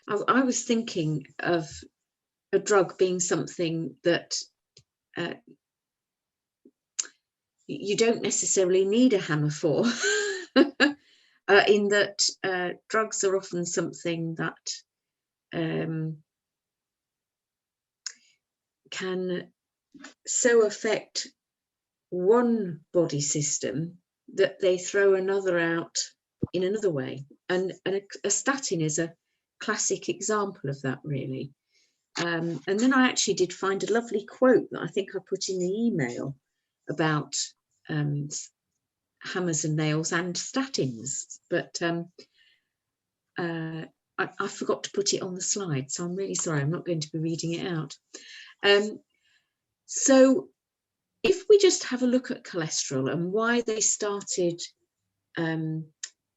I was thinking of a drug being something that you don't necessarily need a hammer for, in that drugs are often something that can so affect one body system that they throw another out in another way. And a statin is a classic example of that, really. And then I actually did find a lovely quote that I think I put in the email about hammers and nails and statins, but I forgot to put it on the slide, so I'm really sorry. I'm not going to be reading it out. So if we just have a look at cholesterol and why they started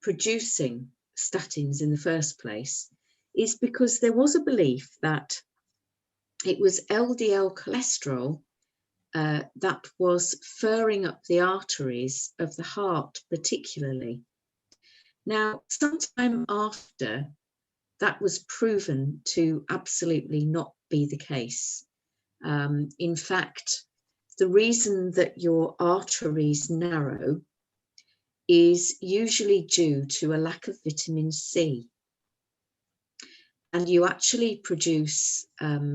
producing statins in the first place, is because there was a belief that it was LDL cholesterol that was furring up the arteries of the heart particularly. Now, sometime after, that was proven to absolutely not be the case. In fact, the reason that your arteries narrow is usually due to a lack of vitamin C. And you actually produce a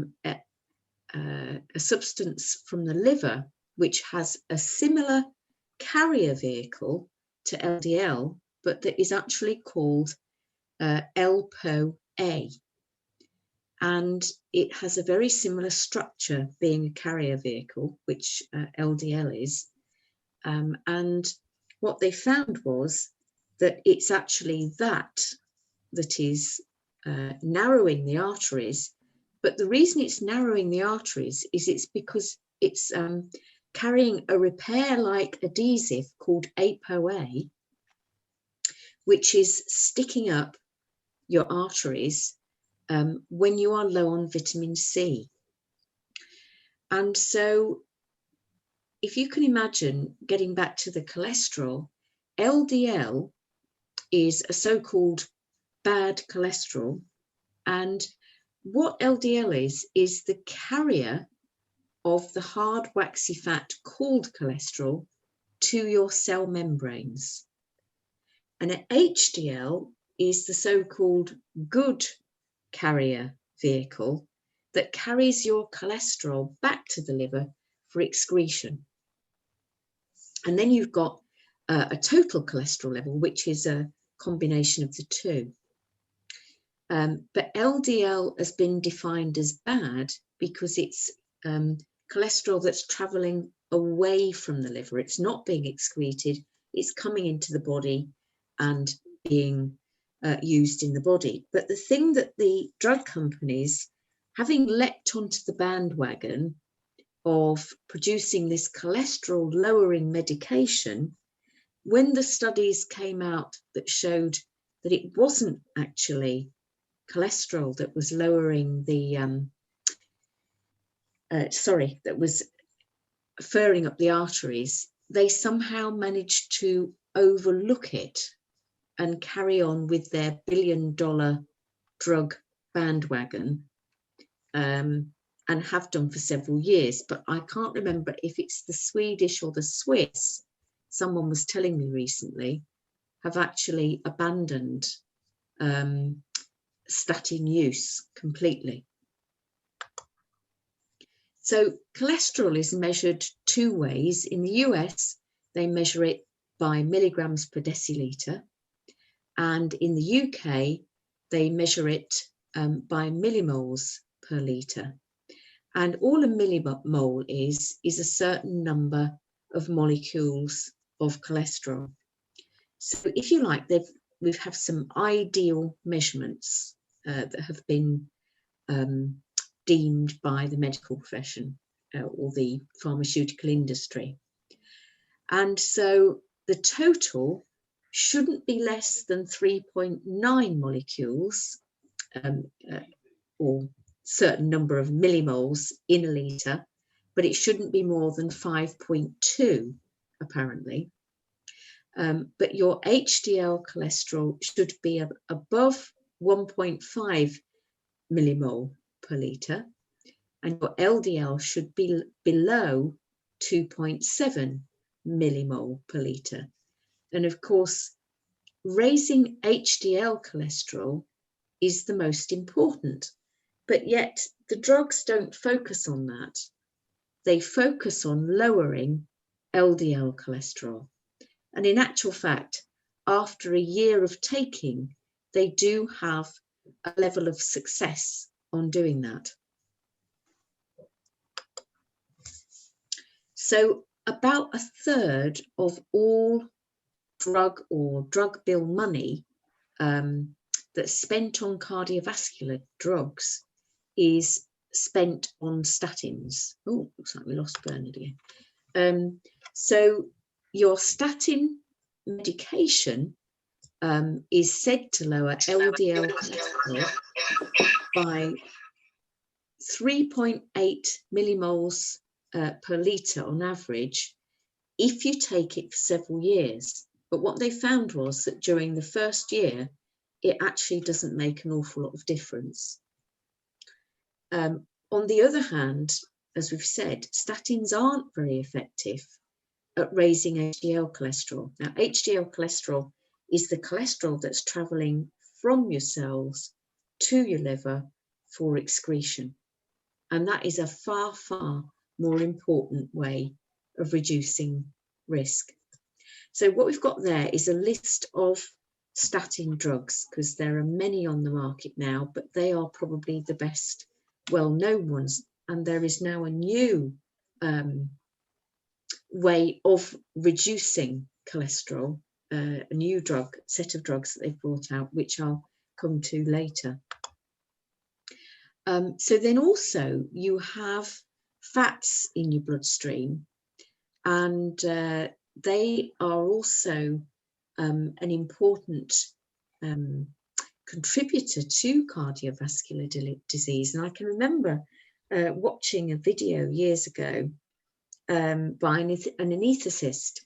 substance from the liver which has a similar carrier vehicle to LDL, but that is actually called LPO-A. And it has a very similar structure, being a carrier vehicle, which LDL is. And what they found was that it's actually that is narrowing the arteries. But the reason it's narrowing the arteries is it's because it's carrying a repair-like adhesive called ApoA, which is sticking up your arteries when you are low on vitamin C. And so if you can imagine, getting back to the cholesterol, LDL is a so-called bad cholesterol. And what LDL is the carrier of the hard waxy fat called cholesterol to your cell membranes. And an HDL is the so-called good carrier vehicle that carries your cholesterol back to the liver for excretion. And then you've got a total cholesterol level, which is a combination of the two. But LDL has been defined as bad because it's cholesterol that's traveling away from the liver. It's not being excreted, it's coming into the body and being used in the body. But the thing that the drug companies, having leapt onto the bandwagon of producing this cholesterol lowering medication, when the studies came out that showed that it wasn't actually cholesterol that was lowering the that was furring up the arteries, they somehow managed to overlook it and carry on with their billion-dollar drug bandwagon, and have done for several years. But I can't remember if it's the Swedish or the Swiss, someone was telling me recently, have actually abandoned statin use completely. So cholesterol is measured two ways. In the US, they measure it by milligrams per deciliter. And in the UK, they measure it by millimoles per litre. And all a millimole is a certain number of molecules of cholesterol. So if you like, we have some ideal measurements that have been deemed by the medical profession or the pharmaceutical industry. And so the total shouldn't be less than 3.9 molecules or certain number of millimoles in a litre, but it shouldn't be more than 5.2 apparently. But your HDL cholesterol should be above 1.5 millimole per litre, and your LDL should be below 2.7 millimole per litre. And of course, raising HDL cholesterol is the most important, but yet the drugs don't focus on that. They focus on lowering LDL cholesterol. And in actual fact, after a year of taking, they do have a level of success on doing that. So about a third of all drug or drug bill money that's spent on cardiovascular drugs is spent on statins. Oh, looks like we lost Bernard again. So your statin medication is said to lower LDL cholesterol by 3.8 millimoles per litre on average if you take it for several years. But what they found was that during the first year, it actually doesn't make an awful lot of difference. On the other hand, as we've said, statins aren't very effective at raising HDL cholesterol. Now, HDL cholesterol is the cholesterol that's travelling from your cells to your liver for excretion. And that is a far, far more important way of reducing risk. So what we've got there is a list of statin drugs, because there are many on the market now, but they are probably the best well-known ones. And there is now a new way of reducing cholesterol, a new set of drugs that they've brought out, which I'll come to later. So then also you have fats in your bloodstream, and they are also an important contributor to cardiovascular disease. And I can remember watching a video years ago by an anaesthetist,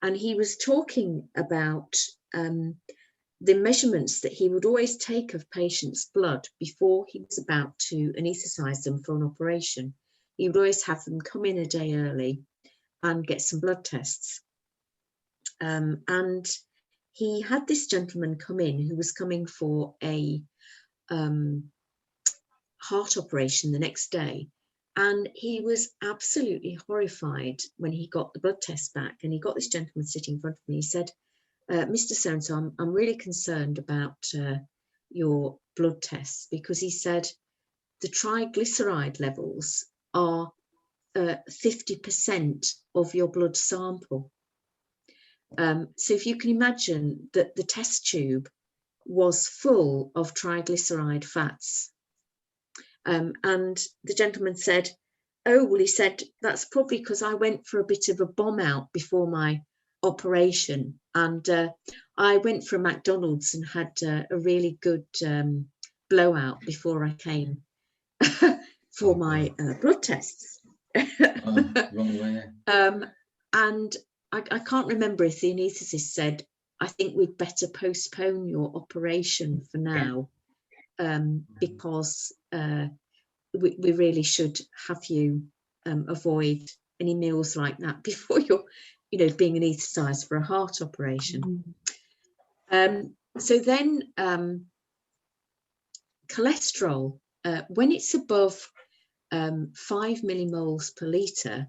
and he was talking about the measurements that he would always take of patients' blood before he was about to anaesthetize them for an operation. He would always have them come in a day early and get some blood tests. And he had this gentleman come in who was coming for a heart operation the next day. And he was absolutely horrified when he got the blood test back. And he got this gentleman sitting in front of me. He said, Mr. So-and-so, I'm really concerned about your blood tests, because he said the triglyceride levels are 50% of your blood sample. So if you can imagine that the test tube was full of triglyceride fats. And the gentleman said, oh, well, he said, that's probably because I went for a bit of a bomb out before my operation, and I went for a McDonald's and had a really good blowout before I came for my blood tests. Wrong way. And I can't remember if the anaesthetist said, I think we'd better postpone your operation for now, because we really should have you avoid any meals like that before you're, being anaesthetised for a heart operation. So then cholesterol, when it's above 5 millimoles per litre,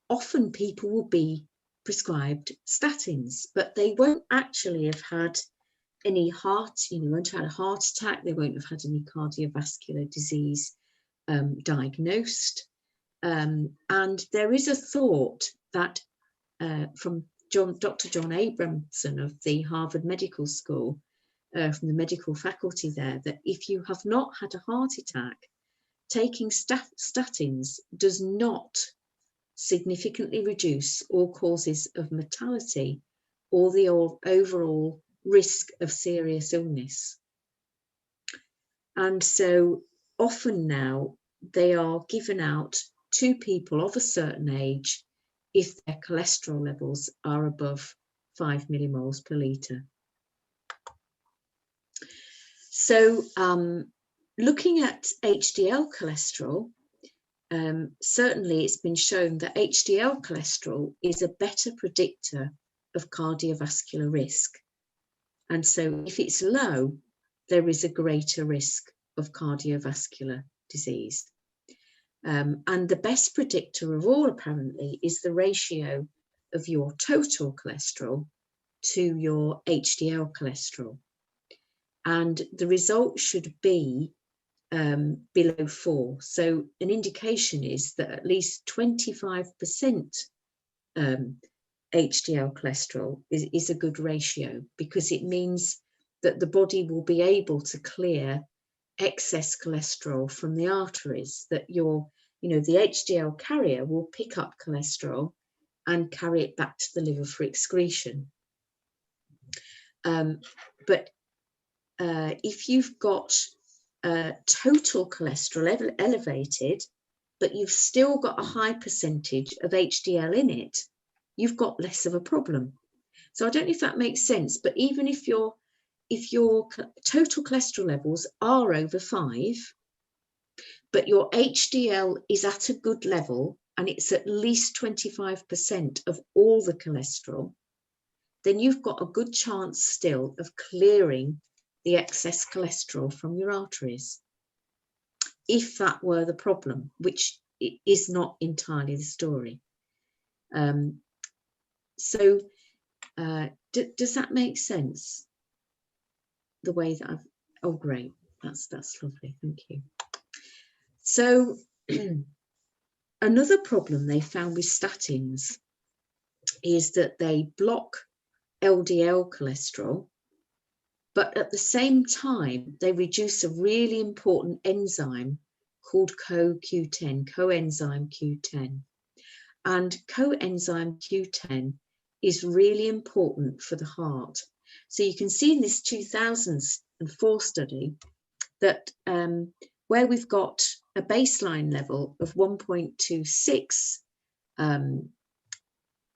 often people will be prescribed statins, but they won't actually have had any won't have had a heart attack, they won't have had any cardiovascular disease diagnosed. And there is a thought that from Dr. John Abramson of the Harvard Medical School, from the medical faculty there, that if you have not had a heart attack, taking statins does not significantly reduce all causes of mortality or the overall risk of serious illness. And so often now they are given out to people of a certain age if their cholesterol levels are above 5 millimoles per litre. So looking at HDL cholesterol, certainly it's been shown that HDL cholesterol is a better predictor of cardiovascular risk. And so if it's low, there is a greater risk of cardiovascular disease. And the best predictor of all, apparently, is the ratio of your total cholesterol to your HDL cholesterol. And the result should be below 4. So an indication is that at least 25% HDL cholesterol is a good ratio, because it means that the body will be able to clear excess cholesterol from the arteries, that the HDL carrier will pick up cholesterol and carry it back to the liver for excretion. But if you've got total cholesterol elevated, but you've still got a high percentage of HDL in it, you've got less of a problem. So I don't know if that makes sense, but even if your total cholesterol levels are over 5, but your HDL is at a good level and it's at least 25% of all the cholesterol, then you've got a good chance still of clearing the excess cholesterol from your arteries, if that were the problem, which is not entirely the story. So does that make sense? The way that oh great, that's lovely, thank you. So another problem they found with statins is that they block LDL cholesterol, but at the same time they reduce a really important enzyme called CoQ10, coenzyme Q10. And coenzyme Q10 is really important for the heart. So you can see in this 2004 study that where we've got a baseline level of 1.26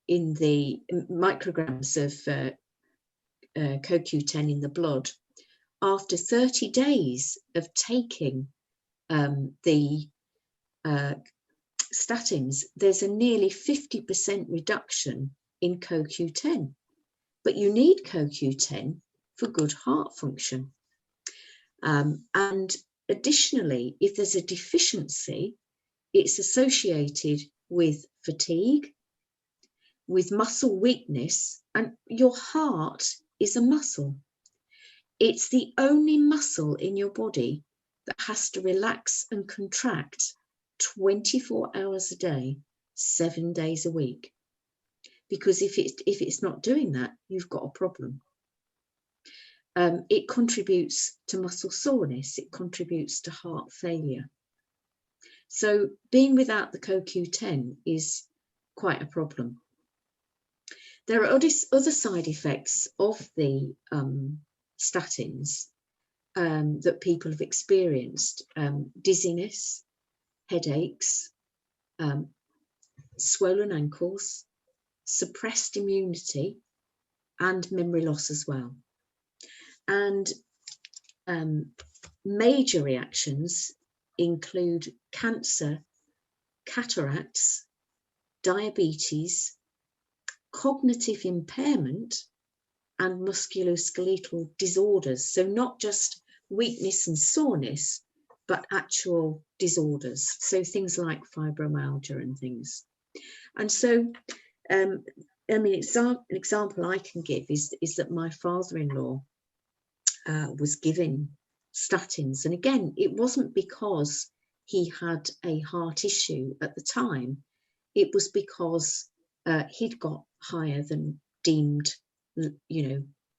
in the micrograms of CoQ10 in the blood, after 30 days of taking the statins, there's a nearly 50% reduction in CoQ10. But you need CoQ10 for good heart function. And additionally, if there's a deficiency, it's associated with fatigue, with muscle weakness, and your heart is a muscle. It's the only muscle in your body that has to relax and contract 24 hours a day, 7 days a week. Because if it's not doing that, you've got a problem. It contributes to muscle soreness, it contributes to heart failure. So being without the CoQ10 is quite a problem. There are other side effects of the statins that people have experienced: dizziness, headaches, swollen ankles, suppressed immunity, and memory loss as well. And major reactions include cancer, cataracts, diabetes, cognitive impairment, and musculoskeletal disorders. So not just weakness and soreness, but actual disorders. So things like fibromyalgia and things. And so, an example I can give is that my father-in-law was given statins. And again, it wasn't because he had a heart issue at the time. It was because he'd got higher than deemed,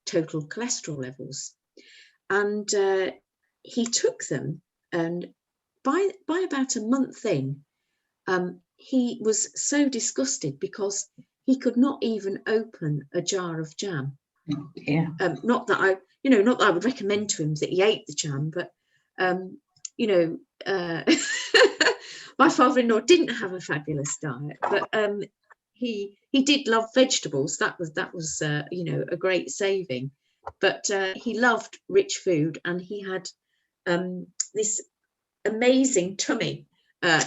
total cholesterol levels. And he took them, and by about a month in, he was so disgusted because he could not even open a jar of jam. Yeah. Not that I would recommend to him that he ate the jam, but my father-in-law didn't have a fabulous diet, but he did love vegetables. That was a great saving. But he loved rich food, and he had this amazing tummy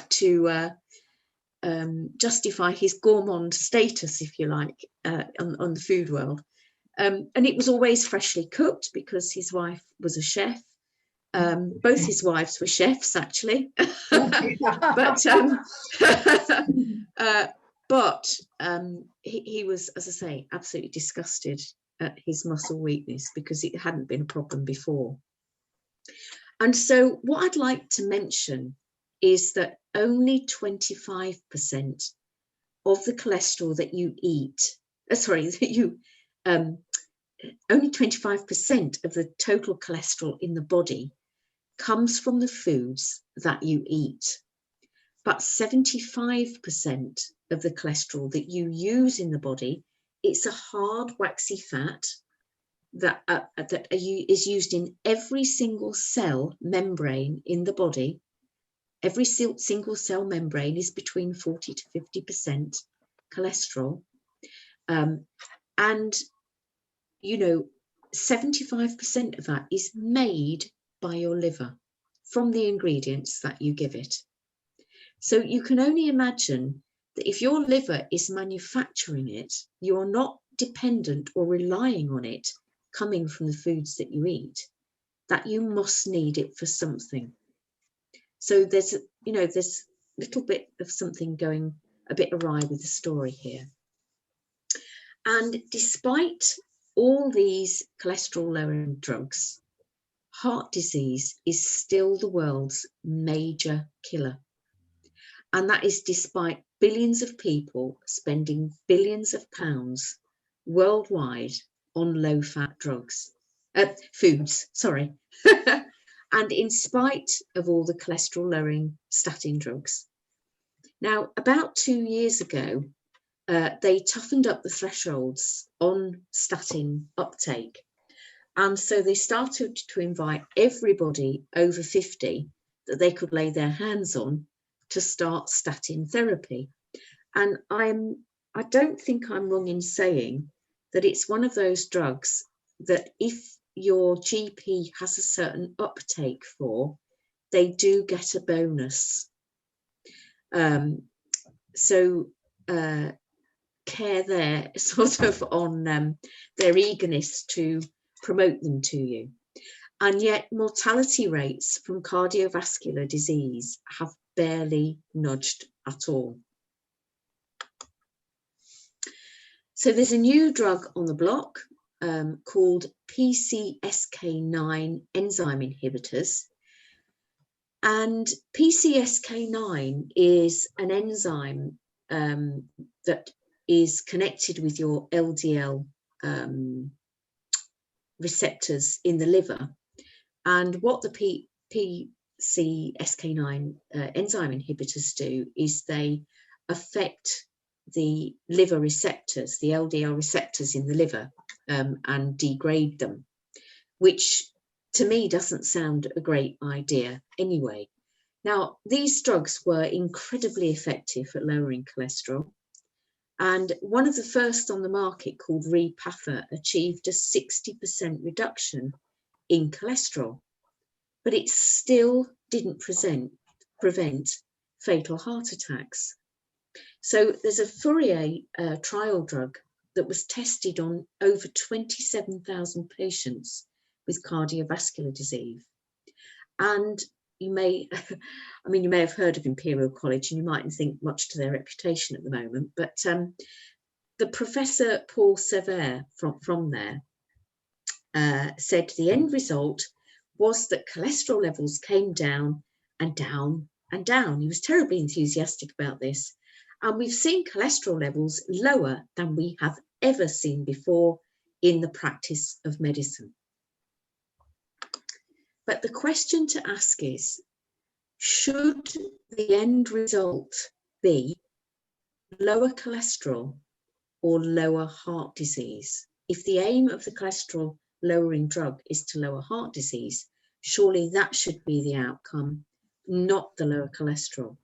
to justify his gourmand status, if you like, on the food world. And it was always freshly cooked because his wife was a chef. Both his wives were chefs, actually. But he was, as I say, absolutely disgusted at his muscle weakness because it hadn't been a problem before. And so what I'd like to mention is that only 25% of the cholesterol that you eat, only 25% of the total cholesterol in the body comes from the foods that you eat. But 75% of the cholesterol that you use in the body, it's a hard, waxy fat that is used in every single cell membrane in the body. Every single cell membrane is between 40 to 50% cholesterol. And, you know, 75% of that is made by your liver from the ingredients that you give it. So you can only imagine that if your liver is manufacturing it, you're not dependent or relying on it coming from the foods that you eat, that you must need it for something. So there's, you know, there's a little bit of something going a bit awry with the story here. And despite all these cholesterol lowering drugs, heart disease is still the world's major killer. And that is despite billions of people spending billions of pounds worldwide on low-fat foods, sorry. And in spite of all the cholesterol-lowering statin drugs. Now, about 2 years ago, they toughened up the thresholds on statin uptake. And so they started to invite everybody over 50 that they could lay their hands on to start statin therapy. And I don't think I'm wrong in saying that it's one of those drugs that if your GP has a certain uptake for, they do get a bonus. Care there sort of on their eagerness to promote them to you. And yet mortality rates from cardiovascular disease have barely nudged at all. So there's a new drug on the block called PCSK9 enzyme inhibitors. And PCSK9 is an enzyme that is connected with your LDL receptors in the liver. And what the PCSK9 enzyme inhibitors do is they affect the liver receptors, the LDL receptors in the liver, and degrade them, which to me doesn't sound a great idea anyway. Now, these drugs were incredibly effective at lowering cholesterol. And one of the first on the market, called Repatha, achieved a 60% reduction in cholesterol, but it still didn't prevent fatal heart attacks. So there's a Fourier trial drug that was tested on over 27,000 patients with cardiovascular disease. And you may have heard of Imperial College, and you mightn't think much to their reputation at the moment, but the Professor Paul Sever from there said the end result was that cholesterol levels came down and down and down. He was terribly enthusiastic about this. And we've seen cholesterol levels lower than we have ever seen before in the practice of medicine. But the question to ask is, should the end result be lower cholesterol or lower heart disease? If the aim of the cholesterol lowering drug is to lower heart disease, surely that should be the outcome, not the lower cholesterol.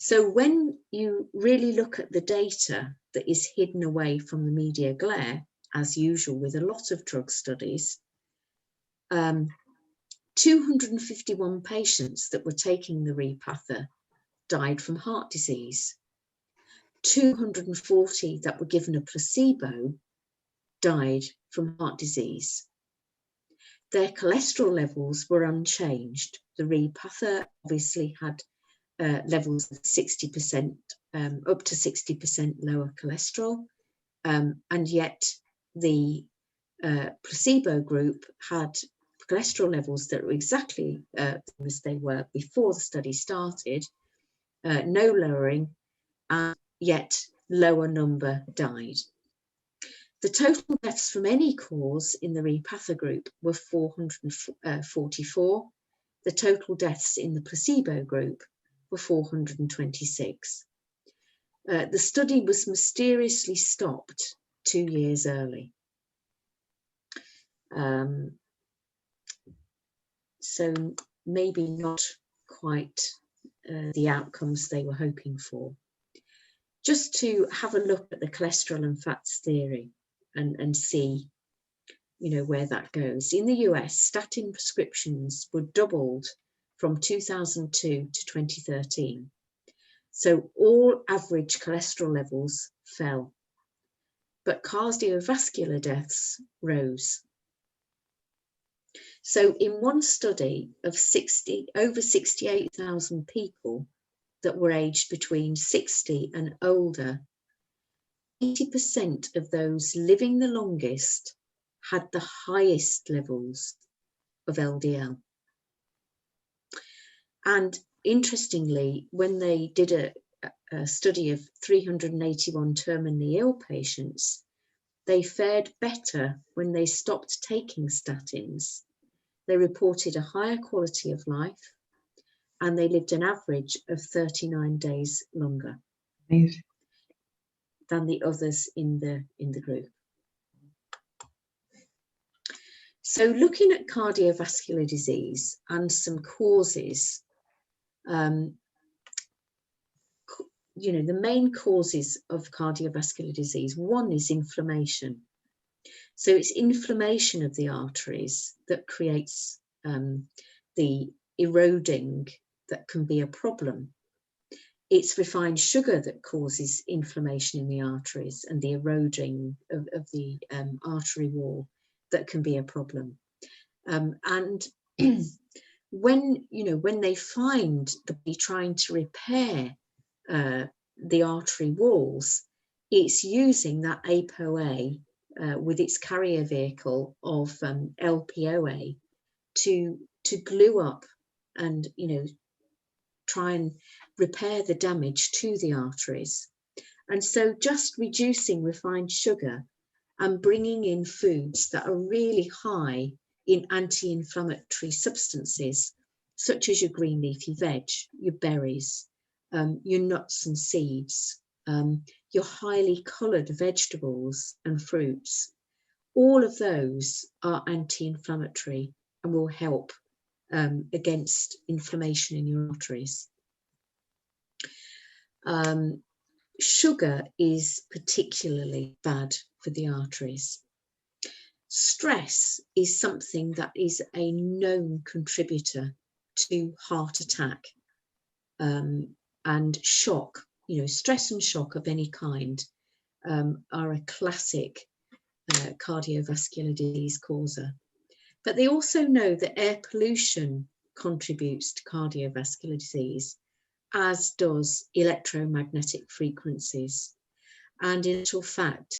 So when you really look at the data that is hidden away from the media glare, as usual with a lot of drug studies, 251 patients that were taking the Repatha died from heart disease. 240 that were given a placebo died from heart disease. Their cholesterol levels were unchanged. The Repatha obviously had levels of 60%, up to 60% lower cholesterol, and yet the placebo group had cholesterol levels that were exactly as they were before the study started, no lowering, and yet lower number died. The total deaths from any cause in the Repatha group were 444. The total deaths in the placebo group were 426. The study was mysteriously stopped 2 years early. So maybe not quite the outcomes they were hoping for. Just to have a look at the cholesterol and fats theory and see, you know, where that goes. In the US, statin prescriptions were doubled from 2002 to 2013. So all average cholesterol levels fell, but cardiovascular deaths rose. So in one study of over 68,000 people that were aged between 60 and older, 80% of those living the longest had the highest levels of LDL. And interestingly, when they did a study of 381 terminally ill patients, they fared better when they stopped taking statins. They reported a higher quality of life, and they lived an average of 39 days longer. Amazing. Than the others in the group. So looking at cardiovascular disease and some causes, you know, the main causes of cardiovascular disease, one is inflammation. So it's inflammation of the arteries that creates the eroding that can be a problem. It's refined sugar that causes inflammation in the arteries and the eroding of the artery wall that can be a problem. And when they find the body trying to repair the artery walls, it's using that ApoA with its carrier vehicle of LPOA to glue up and, you know, try and repair the damage to the arteries. And so just reducing refined sugar and bringing in foods that are really high in anti-inflammatory substances, such as your green leafy veg, your berries, your nuts and seeds, your highly coloured vegetables and fruits, all of those are anti-inflammatory and will help against inflammation in your arteries. Sugar is particularly bad for the arteries. Stress is something that is a known contributor to heart attack, and shock. You know, stress and shock of any kind are a classic cardiovascular disease causer. But they also know that air pollution contributes to cardiovascular disease, as does electromagnetic frequencies. And in actual fact,